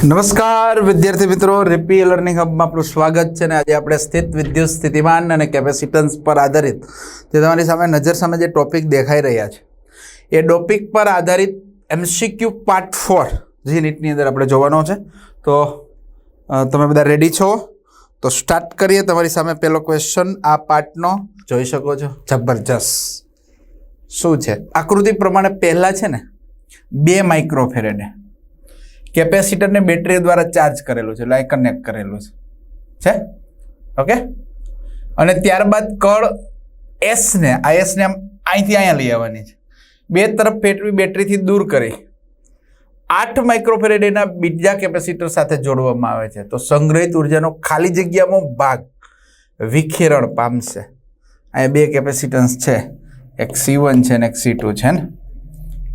નમસ્કાર વિદ્યાર્થી મિત્રો, રીપી લર્નિંગ હબમાં આપણું સ્વાગત છે. અને આજે આપણે સ્થિત વિદ્યુત સ્થિતિમાન અને કેપેસિટન્સ પર આધારિત જે તમારી સામે નજર સામે જે ટોપિક દેખાઈ રહ્યા છે એ ટોપિક પર આધારિત MCQ પાર્ટ 4 જે નીટની અંદર આપણે જોવાનો છે. તો તમે બધા રેડી છો? તો સ્ટાર્ટ કરીએ. તમારી સામે પહેલો ક્વેશ્ચન આ પાર્ટનો જોઈ શકો છો. જબરજસ્ત. શું છે આકૃતિ પ્રમાણે? પહેલા છે ને 2 માઇક્રોફેરેડે કેપેસિટરને બેટરી દ્વારા ચાર્જ કરેલું છે, એટલે કનેક્ટ કરેલું છે. ઓકે. અને ત્યારબાદ કળ એસને આમ અહીંથી અહીંયા લઈ આવવાની છે. 2 તરફ ફેરવી બેટરીથી દૂર કરી 8 માઇક્રોફેરેડ એના બીજા કેપેસિટર સાથે જોડવામાં આવે છે. તો સંગ્રહિત ઉર્જાનો ખાલી જગ્યામાં ભાગ વિખેરણ પામશે. અહીંયા 2 કેપેસિટન્સ છે, એક C1 છે અને એક C2 છે ને.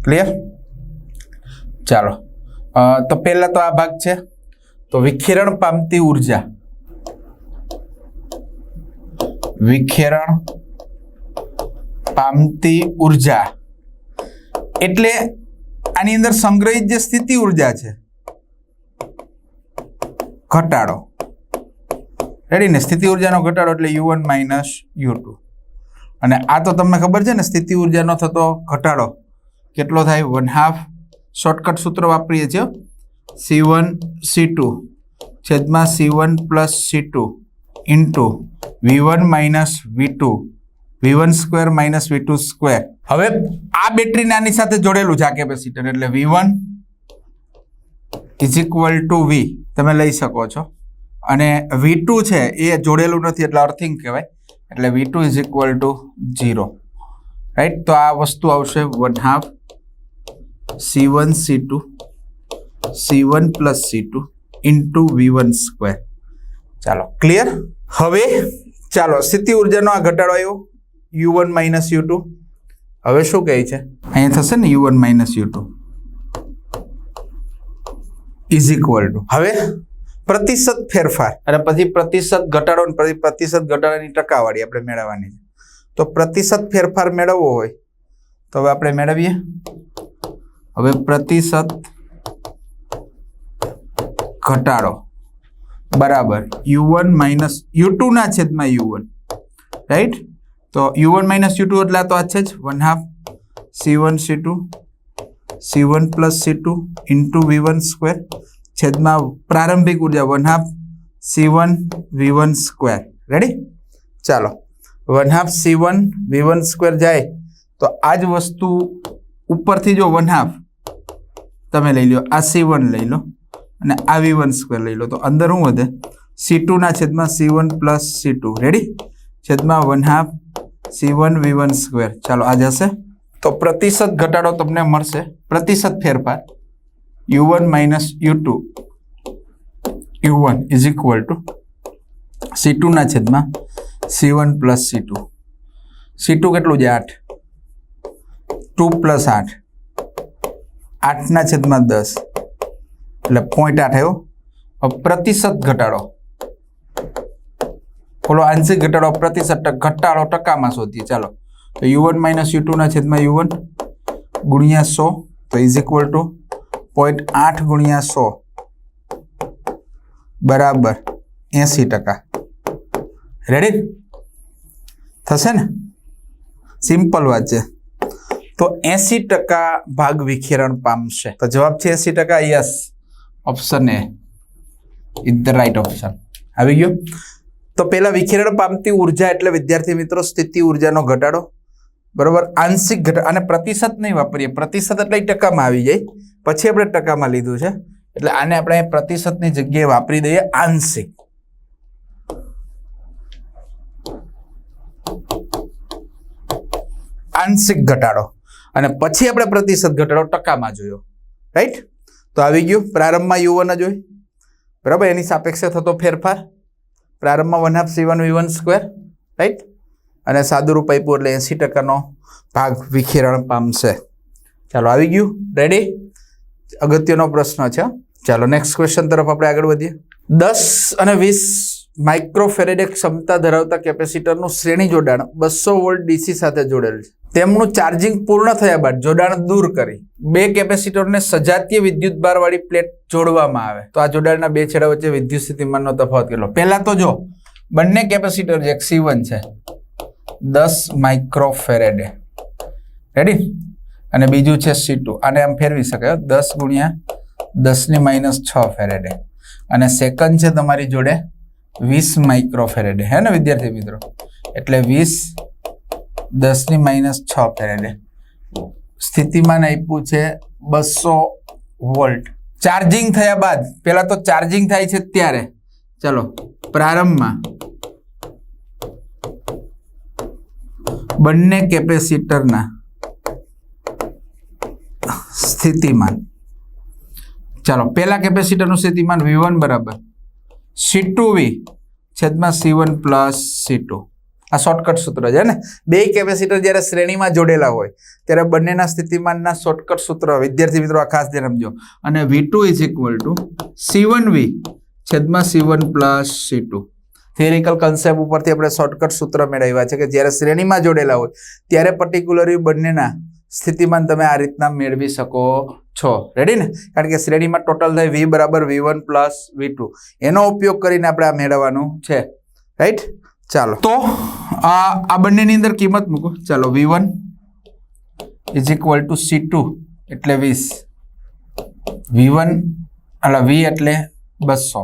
ક્લિયર? ચાલો. તો પહેલા તો આ ભાગ છે. તો વિખેરણ પામતી ઉર્જા એટલે આની અંદર સંગ્રહિત જે સ્થિતિ ઉર્જા છે ઘટાડો. રેડી ને? સ્થિતિ ઉર્જાનો ઘટાડો એટલે U1 - U2. અને આ તો તમને ખબર છે ને, સ્થિતિ ઉર્જાનો થતો ઘટાડો કેટલો થાય? 1/2 શોર્ટકટ સૂત્ર વાપરીએ છીએ. C1 C2 છેદમાં C1 + C2 into V1 - V2 V1 square - V2 square. હવે આ બેટરી આની સાથે જોડેલું છે આ કેપેસિટર, એટલે V1 = V તમે લઈ શકો છો. અને V2 છે એ જોડેલું નથી એટલે અર્થિંગ કહેવાય, એટલે V2 = 0. રાઈટ? તો આ વસ્તુ આવશે 1/2 C1 C2 C1 + C2 into V1 square. ચાલો, ક્લિયર? હવે ચાલો, સ્થિતિ ઉર્જાનો આ ઘટાડો આવ્યો U1 - U2. હવે શું કહે છે? અહીંયા થશે ને U1 - U2 = હવે પ્રતિશત ફેરફાર અને પછી પ્રતિશત ઘટાડો અને પછી પ્રતિશત ઘટાડાની ટકાવારી આપણે મેળવવાની છે. તો પ્રતિશત ફેરફાર મેળવવો હોય તો હવે આપણે મેળવીએ. હવે પ્રતિશત ઘટાડો બરાબર U1 - U2 ના છેદમાં U1. રાઈટ? તો U1 - U2 એટલે તો આ છે જ 1/2 C1 C2 C1 + C2 into V1 square છેદમાં પ્રારંભિક ઉર્જા 1/2 C1 V1 સ્ક્વેર. રેડી? ચાલો, 1/2 C1 V1 સ્ક્વેર જાય તો આ જ વસ્તુ ઉપરથી જો 1/2 તમે લઈ લો, આ C1 લઈ લો અને આ V1 સ્ક્વેર લઈ લો, તો અંદર શું વધે? C2 ના છેદમાં C1 + C2. રેડી? છેદમાં 1/2 C1 V1 સ્ક્વેર. ચાલો, આ જશે. તો પ્રતિશત ઘટાડો તમને મળશે, પ્રતિશત ફેરફાર U1 - U2 U1 = C2 ના છેદમાં C1 + C2. C2 કેટલું છે? 8. 2 + 8 8 ના છેદમાં 10 એટલે 0.8 આવ્યો. પ્રતિશત ઘટાડો, બોલો, આંશિક ઘટાડો, પ્રતિશત ઘટાડો ટકામાં શોધીએ. ચાલો, તો U1 - U2 ના છેદમાં U1 ગુણ્યા 100 તો = 0.8 ગુણ્યા 100 બરાબર 80%. રેડી? થશે ને? સિમ્પલ વાત છે. તો 80% ભાગ વિખેરણ પામશે. તો જવાબ છે 80%. Yes, option A is the right option. આવી ગયો? તો પેલા વિખેરણ પામતી ઉર્જા એટલે વિદ્યાર્થી મિત્રો સ્થિતિ ઉર્જાનો ઘટાડો. બરોબર? આંશિક ઘટાડો. અને પ્રતિશત નહીં વાપરીએ, પ્રતિશત એટલે ટકામાં આવી જાય, પછી આપણે ટકામાં લીધું છે એટલે આને આપણે પ્રતિશતની જગ્યાએ વાપરી દઈએ આંશિક. આંશિક ઘટાડો અને પછી આપણે પ્રતિશત ઘટાડો ટકામાં જોયો. રાઈટ? તો આવી ગયું. પ્રારંભમાં U1 જ હોય, બરાબર? એની સાપેક્ષે થતો ફેરફાર પ્રારંભમાં 1/2 C1 V1 સ્ક્વેર. રાઈટ? અને સાદુરૂપ આપ્યું એટલે 80%નો ભાગ વિખેરણ પામશે. ચાલો, આવી ગયું. રેડી? અગત્યનો પ્રશ્ન છે. ચાલો, નેક્સ્ટ ક્વેશ્ચન તરફ આપણે આગળ વધીએ. 10 અને 20 માઇક્રોફેરેડે ક્ષમતા ધરાવતા કેપેસિટરનું શ્રેણી જોડાણ 200 વોલ્ટ DC સાથે જોડેલ છે. તેમનું ચાર્જિંગ પૂર્ણ થયા બાદ જોડાણ દૂર કરી બે કેપેસિટરને સજાતીય વિદ્યુત ભારવાળી પ્લેટ જોડવામાં આવે તો આ જોડાણના બે છેડા વચ્ચે વિદ્યુત સ્થિતિમાનનો તફાવત કેટલો? પહેલા તો જો બંને કેપેસિટર જે C1 છે 10 માઇક્રોફેરેડે, રેડી, અને બીજું છે C2, આને આમ ફેરવી શકાય 10 ગુણ્યા 10⁻6 ફેરેડે, અને સેકન્ડ છે તમારી જોડે 20 માઇક્રોફેરેડે, હે ને વિદ્યાર્થી મિત્રો? એટલે 20 10⁻6 ફેરેડે. સ્થિતિમાન આપ્યું છે 200 વોલ્ટ. ચાર્જિંગ થયા બાદ, પેલા તો ચાર્જિંગ થાય છે ત્યારે, ચલો પ્રારંભમાં બંને કેપેસિટરના સ્થિતિમાન, ચાલો પેલા કેપેસિટરનું સ્થિતિમાન V1 બરાબર C2V છેદમાં C1 પ્લસ C2. આ શોર્ટકટ સૂત્ર છે ને. બે કેપેસિટર જ્યારે શ્રેણીમાં જોડેલા હોય ત્યારે બંનેના સ્થિતિમાનના શોર્ટકટ સૂત્ર વિદ્યાર્થી મિત્રો આ ખાસ ધ્યાન આપજો. અને V2 = C1V છેદમાં C1 plus C2. Theoretical concept ઉપરથી આપણે શોર્ટકટ સૂત્ર મેળવ્યા છે કે જ્યારે શ્રેણીમાં જોડેલા હોય ત્યારે પર્ટિક્યુલરલી બંનેના સ્થિતિમાન તમે આ રીતના મેળવી શકો છો. રેડી ને? કારણ કે શ્રેણીમાં ટોટલ થાય V બરાબર V1 પ્લસ V2. એનો ઉપયોગ કરીને આપણે આ મેળવવાનું છે. રાઈટ? ચાલો તો આ બંનેની અંદર કિંમત મૂકો. ચાલો V1 = C2 એટલે 20, V1 V એટલે 200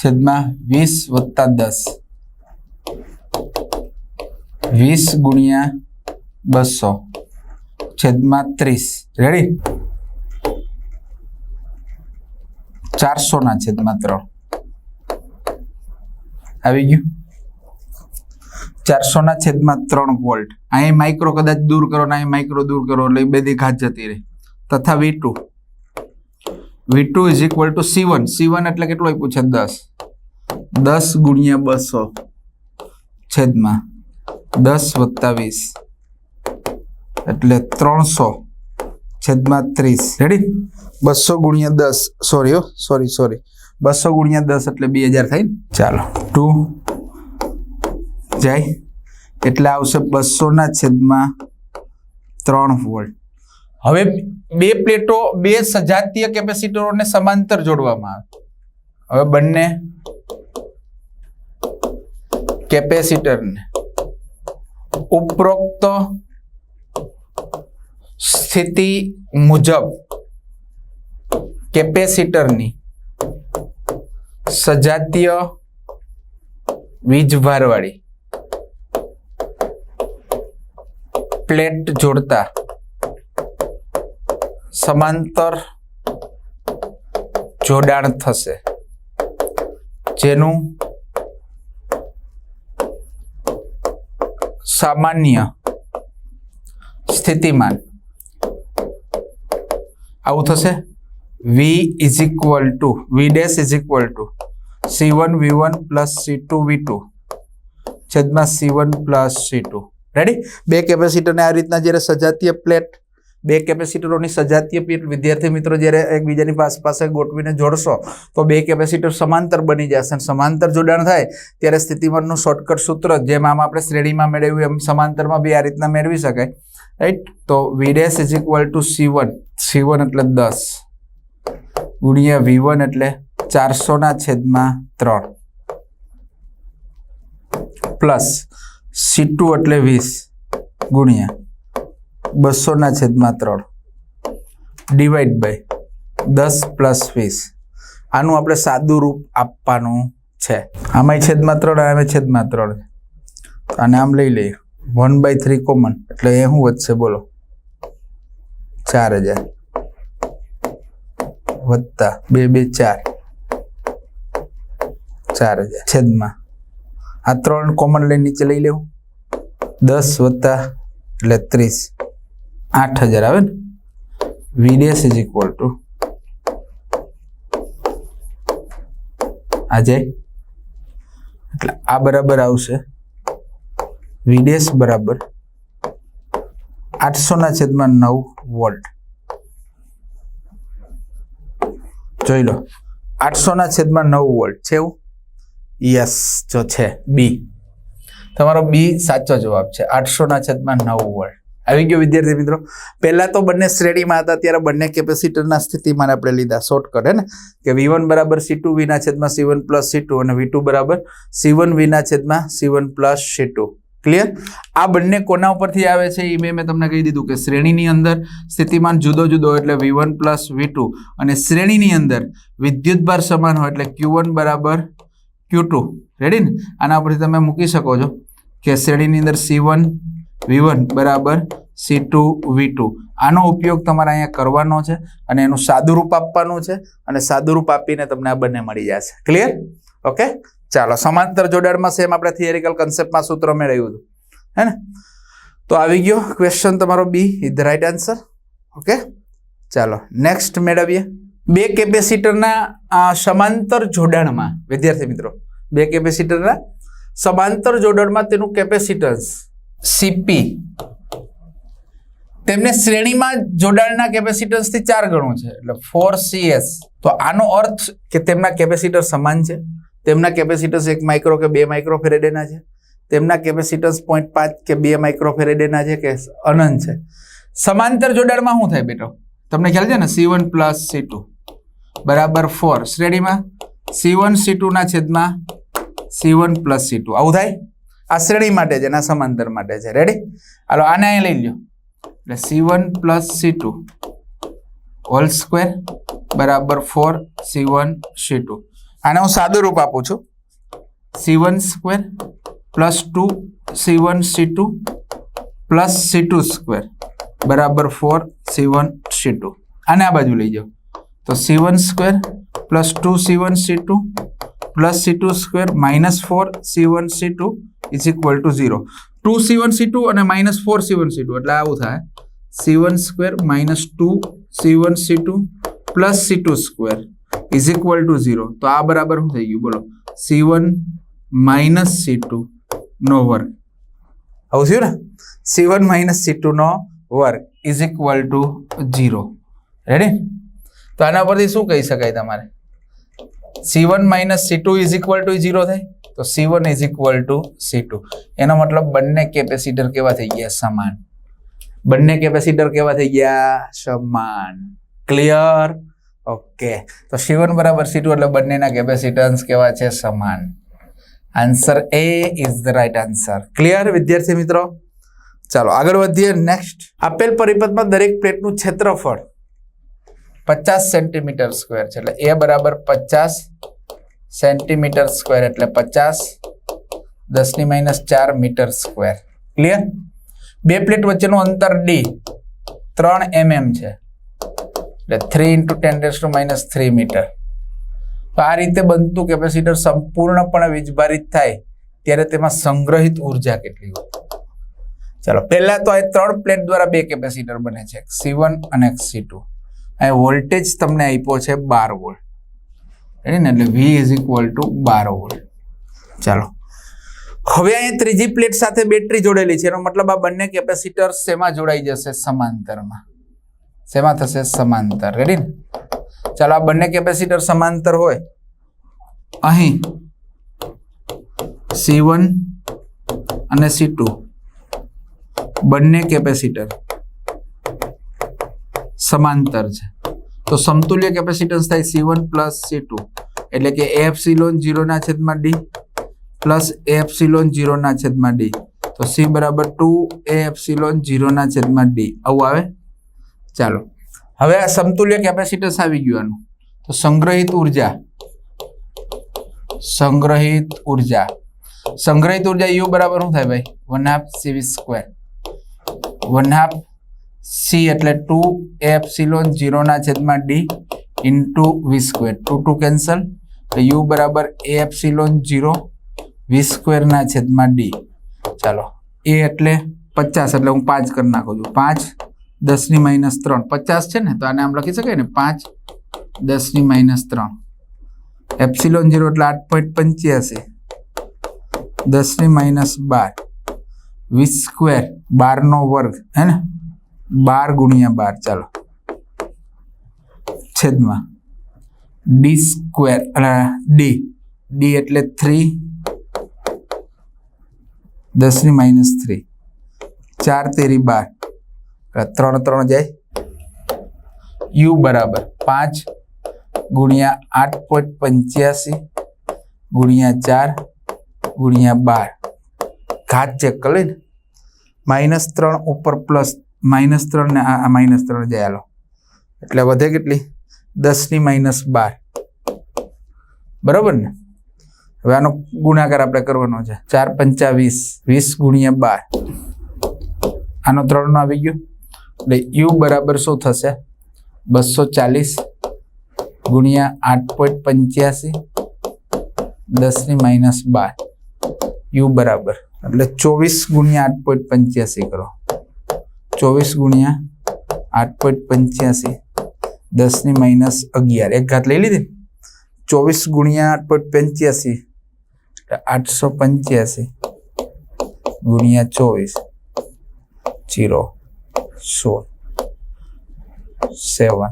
છેદમાં 20 વત્તા 10, 20 ગુણ્યા 200 છેદમાં 30. રેડી? 400/3 આવી ગયું. 400/3 વોલ્ટ. અહીં માઇક્રો કદાચ દૂર કરો ને અહીં માઇક્રો દૂર કરો એટલે બધી ઘાત જતી રહી. તથા V2 = C1 એટલે કેટલું આપ્યું છે? 10 ગુણ્યા 200 છેદમાં 10 વત્તા 20 એટલે 300 છેદમાં 30. રેડી? 200 ગુણ્યા 10 સોરી 200 ગુણ્યા 10 એટલે 2000 થાય ને. ચાલો 2 જાય એટલે આવશે 200/3 વોલ્ટ. હવે બે પ્લેટો બે સજાતીય કેપેસિટરોને સમાંતર જોડવામાં આવે. હવે બંને કેપેસિટરને ઉપરોક્ત સ્થિતિ મુજબ કેપેસિટરની સજાતીય વીજભારવાળી પ્લેટ જોડતા સમાંતર જોડાણ થશે જેનું સામાન્ય સ્થિતિમાન આવું થશે. V = C1V1 પ્લસ C2V2 છેદમાં C1 પ્લસ C2. રેડી? બે કેપેસિટરને આ રીતના જ્યારે સજાતીય પ્લેટ, બે કેપેસિટરોની સજાતીય પ્લેટ વિદ્યાર્થી મિત્રો જ્યારે એકબીજાની પાસે ગોઠવીને જોડશો તો બે કેપેસિટર સમાંતર બની જશે. સમાંતર જોડાણ થાય ત્યારે સ્થિતિમાનનું શોર્ટકટ સૂત્ર જેમ આમ આપણે શ્રેણીમાં મેળવ્યું એમ સમાંતરમાં બી આ રીતના મેળવી શકાય. રાઈટ? તો V = C1 એટલે 10 ગુણ્યા V1 એટલે 400/3 પ્લસ C2 એટલે 20 ગુણ્યા 200/3 ડિવાઈડ બાય 10 પ્લસ 20. આનું આપણે સાદું રૂપ આપવાનું છે. આમાં છેદમાં 3 આમાં છેદમાં 3 અને આમ લઈ લઈએ 1/3 કોમન એટલે એ શું વધશે બોલો? 4000 વત્તા 2 2 4000 છેદમાં આ 3 કોમન લઈને નીચે લઈ લેવું 10 વત્તા એટલે 30 8000 આવે ને. V = આ જાય એટલે આ બરાબર આવશે V બરાબર 800/9 વોલ્ટ. જોઈ લો 800/9 વોલ્ટ છે એવું? યસ, જો છે B. તમારો બી સાચો જવાબ છે 800/9 વોલ્ટ. આવી ગયો વિદ્યાર્થી મિત્રો. પહેલા તો બંને શ્રેણીમાં હતા ત્યારે બંને કેપેસિટરના સ્થિતિમાન આપણે લીધા શોર્ટકટ હે ને કે V1 બરાબર C2 V/C1 પ્લસ C2 અને V2 બરાબર C1 V/C1 plus C2. Clear? આ બંને કોના ઉપરથી આવે છે એ મેં તમને કહી દીધું કે શ્રેણીની અંદર સ્થિતિમાન જુદો જુદો એટલે V1 પ્લસ V2 અને શ્રેણીની અંદર વિદ્યુતભાર સમાન હોય એટલે Q1 બરાબર Q2. રેડી ને? આના ઉપરથી તમે મૂકી શકો છો કે શ્રેણીની અંદર C1 V1 બરાબર C2 V2. આનો ઉપયોગ તમારે અહીંયા કરવાનો છે અને એનું સાદુરૂપ આપવાનું છે અને સાદુરૂપ આપીને તમને આ બંને મળી જશે. ક્લિયર? ઓકે, ચાલો. સમાંતર જોડાણમાં સેમ આપણે થિયરિકલ કન્સેપ્ટમાં સૂત્ર મેળવ્યું હતું હે ને. તો આવી ગયો ક્વેશ્ચન તમારો B is the right answer. Okay, ચાલો નેક્સ્ટ મેળવીએ. બે કેપેસિટરના સમાંતર જોડાણમાં વિદ્યાર્થી મિત્રો, બે કેપેસિટરના સમાંતર જોડાણમાં તેનું કેપેસિટન્સ CP તેમને શ્રેણીમાં જોડાણના કેપેસિટન્સથી 4 ગણું છે એટલે 4CS. તો આનો અર્થ કે તેમના કેપેસિટર સમાન છે, તેમના કેપેસિટન્સ 1 માઇક્રો કે 2 માઇક્રોફેરેડેના છે, તેમના કેપેસિટન્સ 0.5 કે 2 માઇક્રોફેરેડેના છે કે અનંત છે. સમાંતર જોડાણમાં શું થાય બેટો? તમને ખ્યાલ છે ને C1 પ્લસ C2 બરાબર 4 શ્રેણીમાં C1 C2 ના છેદમાં C1 પ્લસ C2 આવું થાય. આ શ્રેણી માટે છે, ના સમાંતર માટે છે. રેડી? હાલો આને અહીંયા લઈ લ્યો એટલે C1 plus C2 whole square બરાબર 4 C1 C2. આને હું સાદું રૂપ આપું છું C1 square plus 2 C1 C2 plus C2 square બરાબર 4 C1 C2. આને આ બાજુ લઈ જાઓ તો C1 square plus 2 C1 C2 plus C2 square minus 4 C1 C2 is equal two 0. 2 C1 C2 અને માઇનસ 4 C1 C2 એટલે આવું થાય C1 square minus 2 C1 C2 plus C2 square is equal two 0. તો આ બરાબર શું થઈ ગયું બોલો? C1 માઇનસ C2 નો વર્ગ. આવું થયું ને? C1 માઇનસ C2 નો વર્ગ ઇઝ ઇક્વલ ટુ 0. રેડી? તો આના પરથી શું કહી શકાય તમારે? C1 minus C2 is equal two 0 થાય તો C1 is equal two C2. એનો મતલબ બંને કેપેસિટર કેવા થઈ ગયા? સમાન. બંને કેપેસિટર કેવા થઈ ગયા? સમાન. ક્લિયર? ઓકે, તો C1 બરાબર C2 એટલે બંનેના કેપેસિટન્સ કેવા છે? સમાન. Answer A is the right answer. Clear વિદ્યાર્થી મિત્રો? ચાલો આગળ વધીએ. નેક્સ્ટ, આપેલ પરિપથમાં દરેક પ્લેટનું ક્ષેત્રફળ 50 સેન્ટીમીટર સ્ક્વેર છે એટલે A બરાબર 50 સેન્ટીમીટર સ્ક્વેર એટલે 50 10⁻⁴ મીટર સ્ક્વેર. ક્લિયર? બે પ્લેટ વચ્ચેનું અંતર D 3 mm છે એટલે 3 × 10⁻³ મીટર. તો આ રીતે બનતું કેપેસિટર સંપૂર્ણપણે વીજભારિત થાય ત્યારે તેમાં સંગ્રહિત ઉર્જા કેટલી હોય? ચાલો પહેલા તો આ 3 પ્લેટ દ્વારા બે કેપેસિટર બને છે, C1 અને C2. અહીં વોલ્ટેજ તમને આપ્યો છે 12 વોલ્ટ. ને એટલે V is equal two 12 volt. ચાલો હવે અહીંયા ત્રીજી પ્લેટ સાથે બેટરી જોડેલી છે એનો મતલબ આ બંને કેપેસિટર શેમાં જોડાઈ જશે? સમાંતરમાં. શેમાં થશે? સમાંતર. રેડી ને? ચાલો આ બંને કેપેસિટર સમાંતર હોય અહીં C1 અને C2 બંને કેપેસિટર સમાંતર છે તો સમતુલ્ય કેપેસિટન્સ થાય C1 પ્લસ C2 એટલે કે epsilon 0/d plus epsilon 0/d. તો C બરાબર 2 એપ્સિલોન 0/d આવું આવે. ચાલો હવે આ સમતુલ્ય કેપેસિટન્સ આવી ગયું આનું. તો સંગ્રહિત ઉર્જા U બરાબર શું થાય ભાઈ? 1/2 CV². 1/2 C એટલે 2 epsilon 0/d into V². 2 cancel તો U બરાબર એપ્સિલોન 0 V²/d. ચાલો A એટલે 50 એટલે હું 5 કરી નાખું છું. 5 10⁻³ 50 છે ને તો આને આમ લખી શકાય ને 5 10⁻³ એપ્સિલોન 0 એટલે 8.85 10⁻12 V². 12 નો વર્ગ હે ને 12 × 12. ચાલો છેદમાં D² D એટલે 3 10⁻3 4 તેરી 12 3 3 જાય u બરાબર 5 ગુણ્યા 8.85 ગુણ્યા 4 ગુણ્યા 12 ઘાત ચેક કરી ને -3 ઉપર પ્લસ -3 ને આ -3 જાય હાલો એટલે વધે કેટલી 10⁻12 બરાબર ને હવે આનો ગુણાકાર આપણે કરવાનો છે 4 5 20 20 ગુણ્યા 12 આનો 3 નો આવી ગયો એટલે u બરાબર શું થશે 240 ગુણ્યા 8.85 10⁻12 u બરાબર એટલે 24 ગુણ્યા 8.85 કરો 24 ગુણ્યા 8.85 10⁻11 એક ઘાત લઈ લીધી 24 ગુણ્યા 8.85 885 ગુણ્યા 24 0 16 7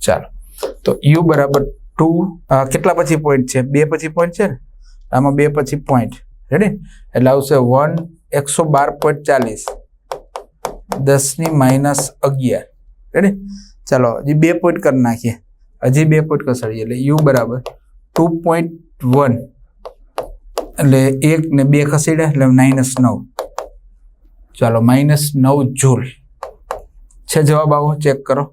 ચાલો તો u બરાબર 2 કેટલા પછી પોઈન્ટ છે 2 પછી પોઈન્ટ છે ને આમાં 2 પછી પોઈન્ટ રેડી એટલે આવશે 112.40 10⁻11 રેડી ચાલો હજી 2 પોઈન્ટ કરી નાખીએ હજી 2 પોઈન્ટ કસાડીએ એટલે u બરાબર 2.1 એટલે 1 ને 2 ખસેડ્યા એટલે -9 ચાલો -9 જૂલ છે જવાબ આવો ચેક કરો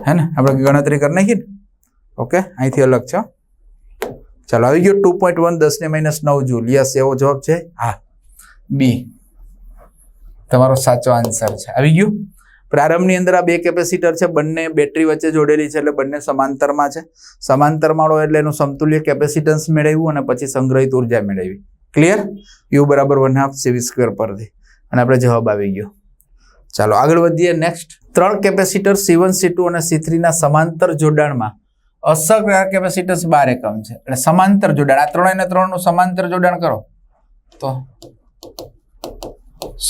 है ना આપણે ગણતરી કરી નાખી ને ઓકે અહીંથી અલગ છે ચાલો આવી ગયો 2.1 10⁻9 જૂલ યસ એવો જવાબ છે હા બી તમારો સાચો આન્સર છે આવી ગયું પ્રારંભની અંદર આ બે કેપેસિટર છે બંને બેટરી વચ્ચે જોડેલી છે એટલે બંને સમાંતરમાં છે સમાંતરમાં હોય એટલે એનું સમતુલ્ય કેપેસિટન્સ મેળવ્યું અને પછી સંગ્રહિત ઉર્જા મેળવી ક્લિયર u બરાબર 1/2 cv² પરથી અને આપણે જવાબ આવી ગયો ચાલો આગળ વધીએ નેક્સ્ટ 3 કેપેસિટર C1 C2 અને C3 ના સમાંતર જોડાણમાં અસરકારક કેપેસિટન્સ 12 એકમ છે એટલે સમાંતર જોડાણ આ 3 અને 3 નું સમાંતર જોડાણ કરો તો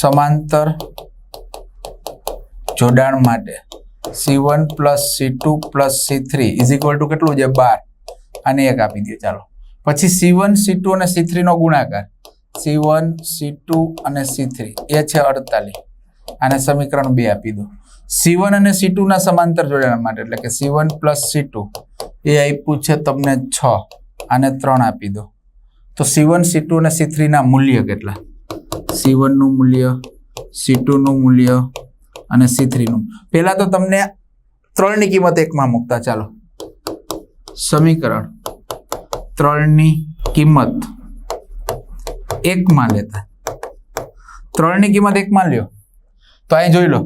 સમાંતર જોડાણ માટે C1 + C2 + C3 = કેટલું છે 12 આને એક આપી દે ચાલો પછી C1 C2 અને C3 નો ગુણાકાર C1 C2 અને C3 એ છે 48 આને સમીકરણ 2 આપી દો C1 અને C2 ના સમાંતર જોડાણ માટે એટલે કે C1 + C2 એ આપ્યું છે તમને 6 આને 3 આપી દો તો C1 C2 અને C3 ના મૂલ્ય કેટલા C1 નું મૂલ્ય C2 નું મૂલ્ય અને C3 નું પહેલા તો તમને 3 ની કિંમત 1 માં મૂકતા ચાલો સમીકરણ 3 ની કિંમત 1 માં લેતા 3 ની કિંમત 1 માં લ્યો તો અહીં જોઈ લો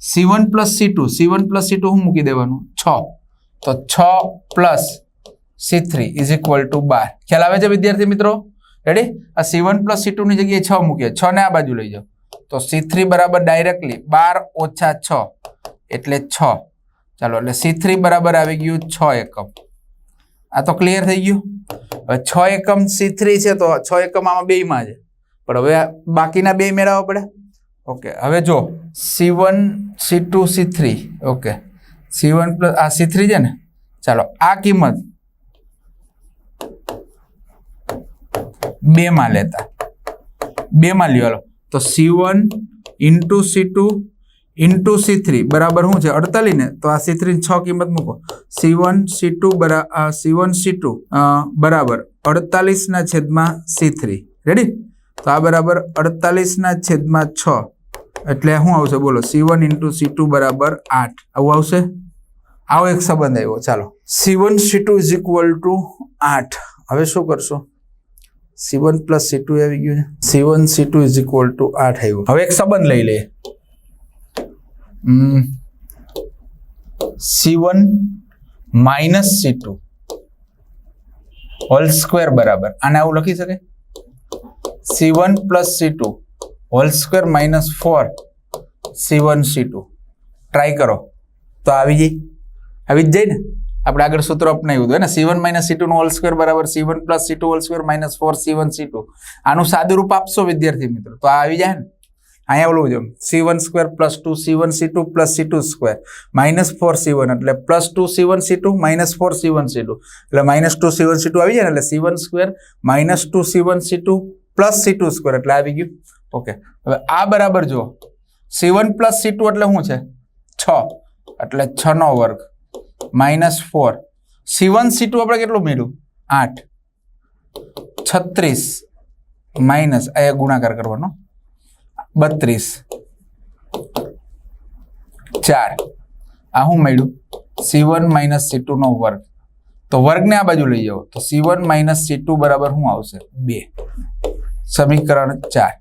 C1 + C2 C1 + C2 હું મૂકી દેવાનું 6 તો 6 + C3 = 12 ખ્યાલ આવે છે વિદ્યાર્થી મિત્રો રેડી આ C1 + C2 ની જગ્યાએ 6 મૂકીએ 6 ને આ બાજુ લઈ જાઓ તો C3 બરાબર ડાયરેક્ટલી 12 - 6 એટલે 6 ચાલો એટલે C3 બરાબર આવી ગયું 6 એકમ આ તો ક્લિયર થઈ ગયું હવે 6 એકમ C3 છે તો 6 એકમ આમાં બેયમાં છે પણ હવે બાકીના બે મેળવવા પડે ઓકે હવે જો C1 C2 C3 okay C1 + આ C3 છે ને ચાલો આ કિંમત 2 માં લેતા 2 માં લ્યો હાલો તો C1 * C2 * C3 બરાબર શું છે 48 ને તો આ C3 ની 6 કિંમત મૂકો C1 C2 બરાબર 48/C3 રેડી તો આ બરાબર 48/6 એટલે શું આવશે બોલો C1 * C2 બરાબર 8 આવું આવશે આવો એક સંબંધ આવ્યો ચાલો C1 C2 = 8 હવે શું કરશો C1 + C2 આવી ગયું છે C1 C2 = 8 આવ્યું હવે એક સંબંધ લઈ લઈએ C1 - C2 હોલ સ્ક્વેર બરાબર આને આવું લખી શકે C1 + C2 whole square -4 C1 C2 try કરો તો આવી જાય ને આપણે આગળ સૂત્ર અપનાવ્યું હતું ને, C1 - C2 નો હોલ સ્ક્વેર બરાબર C1 + C2 whole square - 4C1 C2. આનું સાદું રૂપ આપશો વિદ્યાર્થી મિત્રો તો આ આવી જાય ને. અહીંયા ઓલું જો C1 square + 2C1 C2 + C2 square -4C1 એટલે +2C1 C2 -4C1 C2 એટલે -2C1 C2 આવી જાય ને, એટલે C1 square -2C1 C2 + C2 square એટલે આવી ગયું. ઓકે, હવે આ બરાબર જો C1 + C2 એટલે શું છે 6 એટલે 6 નો વર્ગ -4 C1 C2 આપણે કેટલું મળ્યું 8 36 માઇનસ આ ગુણાકાર કરવાનો 32 4 આ શું મળ્યું C1 - C2 નો વર્ગ. તો વર્ગને આ બાજુ લઈ જાઓ તો C1 - C2 બરાબર શું આવશે 2. સમીકરણ 4.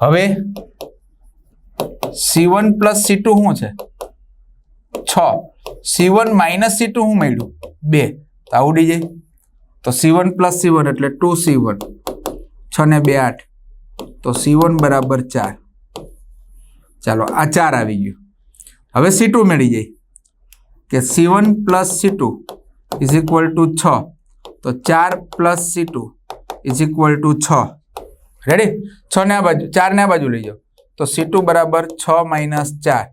હવે C1 + C2 શું છે 6 C1 - C2 શું મળ્યું 2 તો આવડી જાય. તો C1 + C1 એટલે 2C1 6 ને 2 8 તો C1 બરાબર 4. ચાલો આ 4 આવી ગયું. હવે C2 મળી જાય કે C1 + C2 = 6 તો 4 + C2 = 6. રેડી? 6 ને આ બાજુ 4 ને આ બાજુ લઈ જાઓ તો C2 બરાબર 6 - 4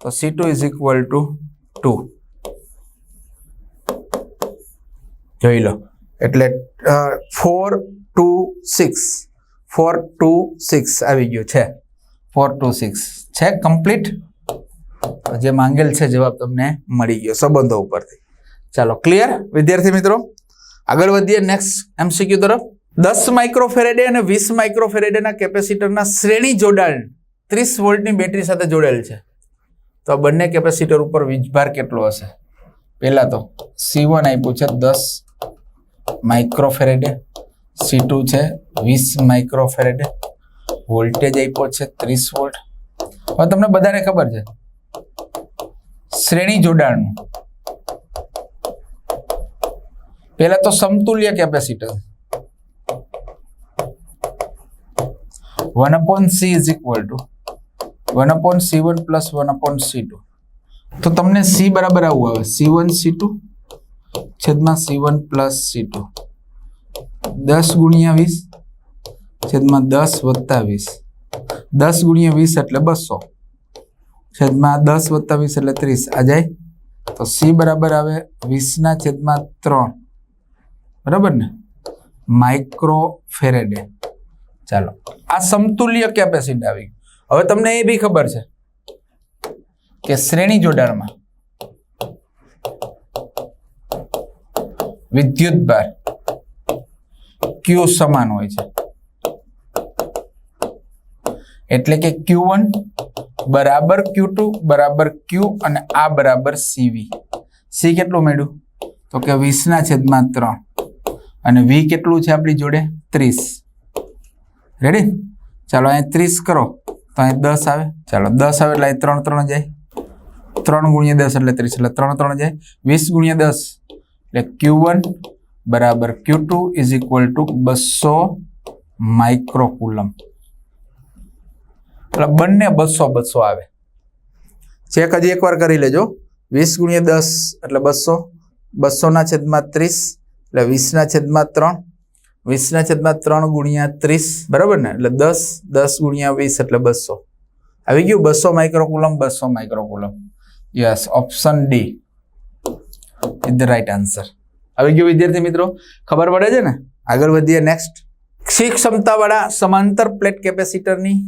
તો C2 = 2. જોઈ લો એટલે 4 2 6 4 2 6 આવી ગયું છે. 4 2 6 છે કમ્પ્લીટ. જે માંગેલ છે જવાબ તમને મળી ગયો સંબંધો ઉપરથી. ચાલો ક્લિયર વિદ્યાર્થી મિત્રો, આગળ વધીએ નેક્સ્ટ MCQ તરફ. 10 માઇક્રોફેરેડે અને 20 માઇક્રોફેરેડેના કેપેસિટરના શ્રેણી જોડાણ 30 વોલ્ટની બેટરી સાથે જોડેલ છે. તો આ બંને કેપેસિટર ઉપર વીજભાર કેટલો હશે? પહેલા તો C1 આપ્યું છે 10 માઇક્રોફેરેડે, C2 છે 20 માઇક્રોફેરેડે, વોલ્ટેજ આપ્યો છે 30 વોલ્ટ. હવે તમને બધાને ખબર છે શ્રેણી જોડાણનું. પહેલા તો સમતુલ્ય કેપેસિટર 1/C = 1/C1 + 1/C2. તો તમને C બરાબર આવું આવે C1 C2 છેદમાં C1 + C2 10 × 20 છેદમાં 10 + 20 10 × 20 એટલે 200 છેદમાં 10 + 20 એટલે 30 આ જાય તો C બરાબર આવે 20/3 બરાબર ને માઇક્રોફેરેડે. ચાલો આ સમતુલ્ય કેપેસિટર આવી. હવે તમને એ બી ખબર છે કે શ્રેણી જોડાણમાં વિદ્યુત ભાર Q સમાન હોય છે. એટલે કે Q1 બરાબર Q2 બરાબર Q અને આ બરાબર CV. C કેટલું મળ્યું તો કે 20/3 અને V કેટલું છે આપણી જોડે 30. રેડી? ચાલો અહીં 30 કરો તો અહીં 10 આવે. ચાલો 10 આવે એટલે અહીં 3 3 જાય 3 × 10 એટલે 30 એટલે 3 3 જાય 20 × 10 એટલે Q1 બરાબર Q2 = 200 માઇક્રોકુલમ. એટલે બંને 200 આવે. ચેક હજી એકવાર કરી લેજો. 20 × 10 એટલે 200 200/30 એટલે 20/3 20/3 × 30 બરાબર ને એટલે 10 10 × 20 એટલે 200 આવી ગયું. 200 માઇક્રોકુલમ 200 માઇક્રોકુલમ. Yes, option D is the right answer. આવી ગયું વિદ્યાર્થી મિત્રો, ખબર પડે છે ને? આગળ વધીએ નેક્સ્ટ. ક્ષિક ક્ષમતાવાળા સમાંતર પ્લેટ કેપેસિટરની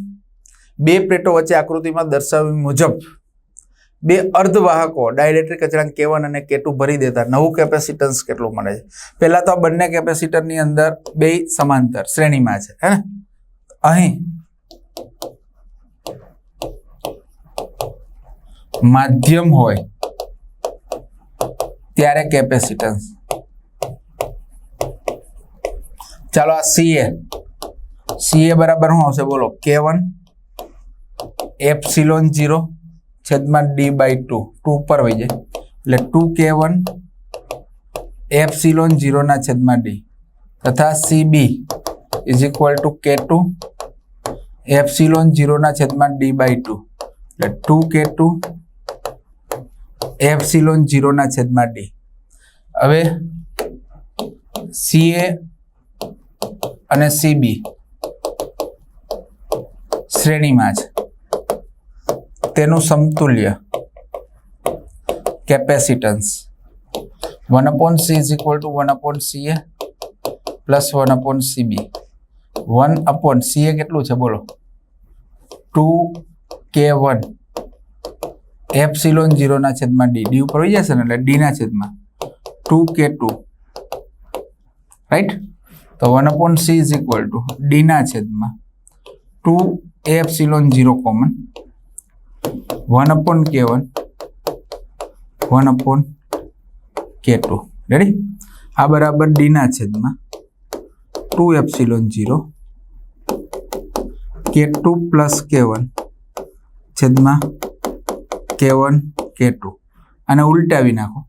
બે પ્લેટો વચ્ચે આકૃતિમાં દર્શાવ્યા મુજબ બે અર્ધવાહકો ડાઇલેક્ટ્રિક અચળાંક K1 અને K2 ભરી દેતા નવું કેપેસિટન્સ કેટલું મળે છે? પહેલા તો આ બંને કેપેસિટરની અંદર બે સમાંતર શ્રેણીમાં છે હે ને. અહીં માધ્યમ હોય ત્યારે કેપેસિટન્સ. ચાલો આ CA બરાબર શું આવશે બોલો? K1 ε0 છેદમાં D/2 2 પર વહી જાય એટલે 2K1 ε0/D તથા CB = K2 ε0/D/2 એટલે 2K2 ε0/D. હવે CA અને CB શ્રેણીમાં છે, તેનું સમતુલ્ય capacitance 1/C is equal to 1/CA plus 1/CB. 1/CA કેટલું છે બોલો? 2K1 એપ્સિલોન 0 ના છેદમાં D. D ઉપર આવી જશે ને એટલે D ના છેદમાં 2K2, રાઈટ? તો 1/C is equal to D ના છેદમાં 2 epsilon 0 common 1/K1 1/K2. Ready? આ બરાબર D ના છેદમાં 2 એપ્સિલોન 0 K2 પ્લસ K1 છેદમાં K1 K2. અને ઉલટાવી નાખો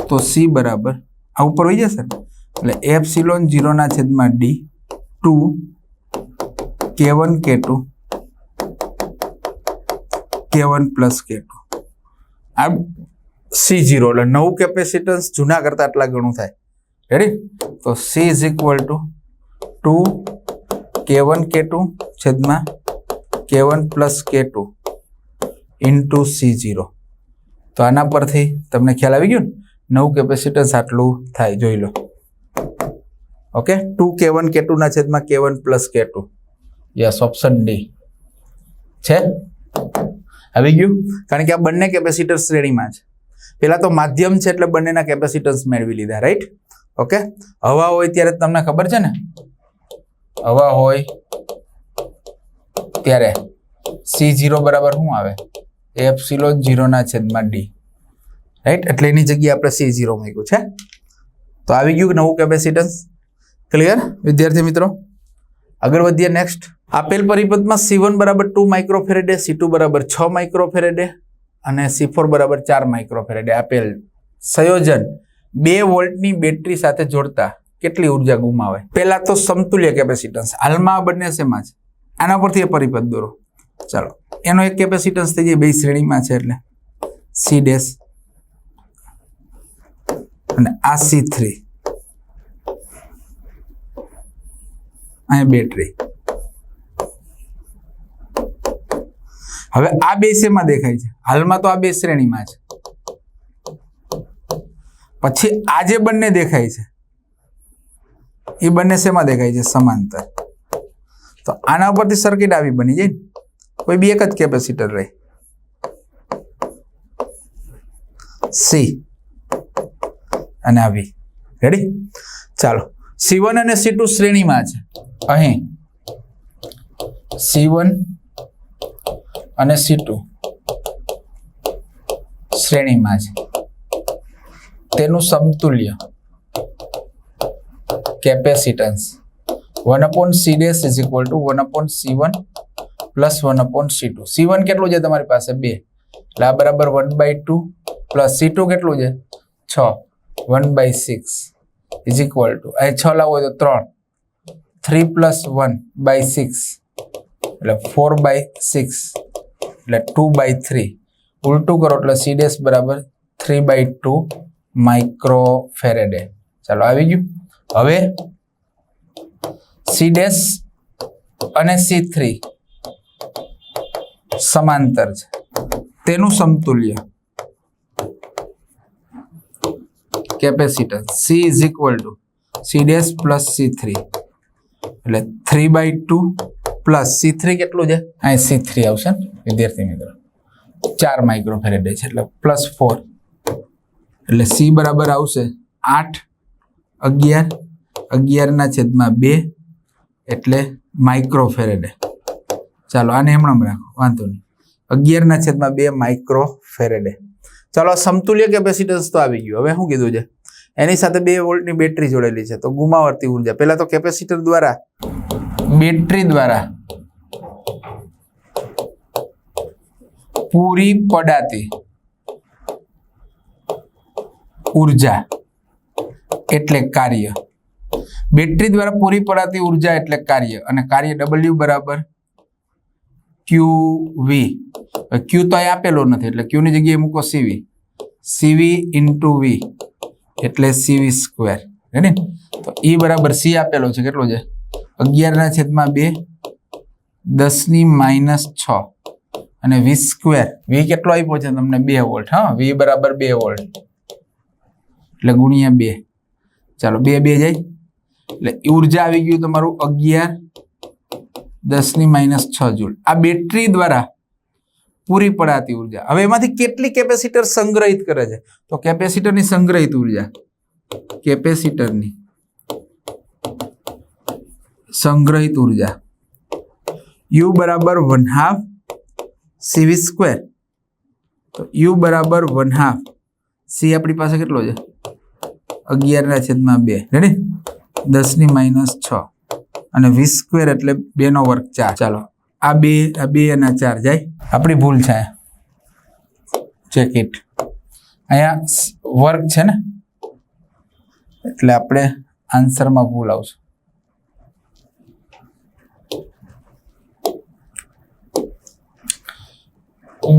તો C બરાબર આ ઉપર હોઈ જશે ને એટલે એપ્સિલોન 0 ના છેદમાં D 2 K1 K2 K1 plus K2. આ C0 એટલે નવું કેપેસિટન્સ જૂના કરતા આટલા ગણું થાય. રેડી? તો C is equal to 2 K1 K2 છેદમાં K1 plus K2 into C0. તો આના પરથી તમને ખ્યાલ આવી ગયો ને નવું કેપેસિટન્સ આટલું થાય, જોઈ લો. ઓકે, 2 K1 K2 ના છેદમાં K1 plus K2. Yes, option D છે. આવી ગયું? કારણ કે આ બંને કેપેસિટર શ્રેણીમાં છે. પેલા તો માધ્યમ છે એટલે બંનેના કેપેસિટન્સ મેળવી લીધા, રાઈટ? ઓકે, હવા હોય ત્યારે તમને ખબર છે ને, હવા હોય ત્યારે C0 બરાબર શું આવે? એપ્સિલોન 0 ના છેદમાં D, રાઈટ? એટલે એની જગ્યાએ આપણે C0 મૂક્યું છે. તો આવી ગયું નવું કેપેસિટન્સ. ક્લિયર વિદ્યાર્થી મિત્રો? આગળ વધીએ. નેક્સ્ટ, આપેલ પરિપથમાં C1 બરાબર 2 માઇક્રોફેરેડે, C2 બરાબર 6 માઇક્રોફેરેડે અને C4 બરાબર 4 માઇક્રોફેરેડે આપેલ સંયોજન 2 વોલ્ટની બેટરી સાથે જોડતા કેટલી ઉર્જા ગુમાવે? પહેલા તો સમતુલ્ય કેપેસિટન્સ, હાલમાં બંને શેમાં છે? આના પરથી એ પરિપથ દોરો. ચાલો, એનો એક કેપેસિટન્સ થઈ જાય, બે શ્રેણીમાં છે એટલે C ડેશ અને આ C3, અહીંયા બેટરી. હવે આ બે શેમાં દેખાય છે? હાલમાં તો આ બે શ્રેણીમાં છે. પછી આ જે બંને દેખાય છે એ બંને શેમાં દેખાય છે? સમાંતર. તો આના ઉપરથી સર્કિટ આવી બની જાય ને, કોઈ બી એક જ કેપેસિટર રહે, C અને આવી. રેડી? ચાલો, C1 અને C2 શ્રેણીમાં છે. અહીં C1 અને C2 શ્રેણીમાં છે, તેનું સમતુલ્ય capacitance 1/C dash is equal to 1/C1 plus 1/C2. C1 કેટલું છે તમારી પાસે? 2, એટલે આ બરાબર 1/2 પ્લસ C2 કેટલું છે? 6, 1/6 ઇઝ ઇક્વલ ટુ, અહીં 6 લાવો હોય તો 3 પ્લસ 1/6 એટલે 4/6 એટલે 2/3. ઉલટું કરો એટલે C ડેશ બરાબર 3/2 માઇક્રોફેરેડે. ચાલો, આવી ગયું. હવે C ડેશ અને C3 સમાંતર છે, તેનું સમતુલ્ય capacitance C is equal to C dash plus C3 એટલે 3/2 પ્લસ C3 કેટલું છે? અહીં C3 આવશે ને વિદ્યાર્થી મિત્રો, 4 માઇક્રોફેરેડે છે એટલે પ્લસ 4 એટલે C બરાબર આવશે 8, 11, 11 ના છેદમાં 2 એટલે માઇક્રોફેરેડે. ચાલો, આને હમણાં રાખો, વાંધો નહીં. 11 ના છેદમાં 2 માઇક્રોફેરેડે. ચાલો, સમતુલ્ય કેપેસિટન્સ તો આવી ગયું. હવે શું કીધું છે? એની સાથે 2 વોલ્ટની બેટરી જોડેલી છે, તો ગુમાવતી ઉર્જા પહેલા તો કેપેસિટર દ્વારા બેટરી દ્વારા પૂરી પડાતી ઉર્જા એટલે કાર્ય. બેટરી દ્વારા પૂરી પડાતી ઉર્જા એટલે કાર્ય, અને કાર્ય W બરાબર QV. Q તો અહીં આપેલો નથી એટલે Q ની જગ્યાએ મૂકો CV. CV ઇન્ટુ V એટલે CV સ્ક્વેર. રેડી? તો E બરાબર C આપેલો છે કેટલો છે 11/2 10⁻6 અને V સ્ક્વેર. V કેટલો આપ્યો છે તમને 2 વોલ્ટ. હા, V બરાબર 2 વોલ્ટ એટલે ગુણ્યા 2. ચાલો 2 2 જાય એટલે ઉર્જા આવી ગયું તમારું 11 10⁻6 જૂલ. આ બેટરી દ્વારા પૂરી પડાતી ઉર્જા. હવે એમાંથી કેટલી કેપેસિટર સંગ્રહિત કરે છે? તો કેપેસિટરની સંગ્રહિત ઉર્જા, કેપેસિટરની સંગ્રહિત ઉર્જા U બરાબર 1/2 CV સ્ક્વેર. તો U બરાબર 1/2 C આપણી પાસે કેટલો છે 11/2. રેડી? 10⁻6 અને V સ્ક્વેર એટલે 2 નો વર્ગ 4. ચાલો આ 2 અને 4 જાય. આપણી ભૂલ છે, ચેક ઇટ. અહીંયા વર્ગ છે ને એટલે આપણે આન્સરમાં ભૂલ આવશે.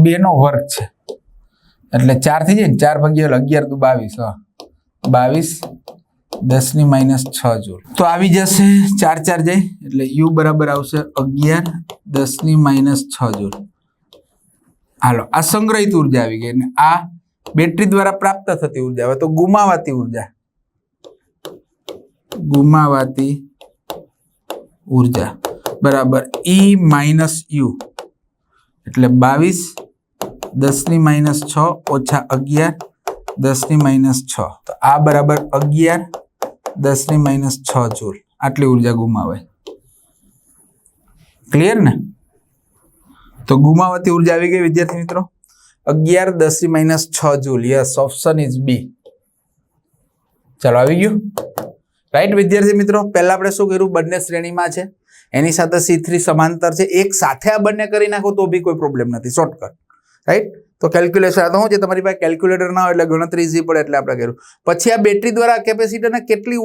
બે નો વર્ગ છે એટલે 4 થઈ જાય ને. 4 ભાગ્યા 11 × 22 10⁻6 જૂલ. તો આવી જશે 4 4 જાય એટલે U બરાબર આવશે 11 10⁻6 જૂલ. હાલો, આ સંગ્રહિત ઉર્જા આવી ગઈ. અને આ બેટરી દ્વારા પ્રાપ્ત થતી ઉર્જા. હવે તો ગુમાવાતી ઉર્જા, ગુમાવાતી ઉર્જા બરાબર E - U એટલે 22 10⁻6 ઓછા 11 10⁻6. તો આ બરાબર 11 10⁻6 જૂલ. આટલી ઉર્જા ગુમાવાય. ક્લિયર ને? તો ગુમાવાતી ઉર્જા આવી ગઈ વિદ્યાર્થી મિત્રો 11 10⁻6 joule. Yes, option is B. ચાલો આવી ગયું. રાઈટ વિદ્યાર્થી મિત્રો, પહેલા આપણે શું કર્યું? બંને શ્રેણીમાં છે, એની સાથે C3 સમાંતર છે. એક સાથે આ બંને કરી નાખો તો બી કોઈ પ્રોબ્લેમ નથી, શોર્ટકટ. રાઈટ? તો કેલ્ક્યુલેશન આ તો શું છે, તમારી પાસે કેલ્ક્યુલેટર ના હોય એટલે ગણતરી ઈઝી પડે એટલે આપણે કર્યું. પછી આ બેટરી દ્વારા કેપેસિટરને કેટલી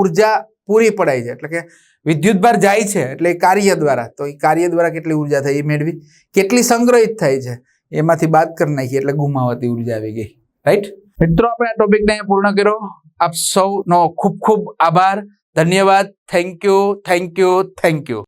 ઉર્જા પૂરી પડાય છે, એટલે કે વિદ્યુતભાર જાય છે એટલે કાર્ય દ્વારા, તો એ કાર્ય દ્વારા કેટલી ઉર્જા થઈ એ મેળવી. કેટલી સંગ્રહિત થાય છે એમાંથી બાદ કરી નાખી એટલે ગુમાવાતી ઉર્જા આવી ગઈ. રાઈટ મિત્રો, આપણે આ ટોપિકને પૂર્ણ કર્યો. આપ સૌનો ખૂબ ખૂબ આભાર, ધન્યવાદ. Thank you, thank you, thank you.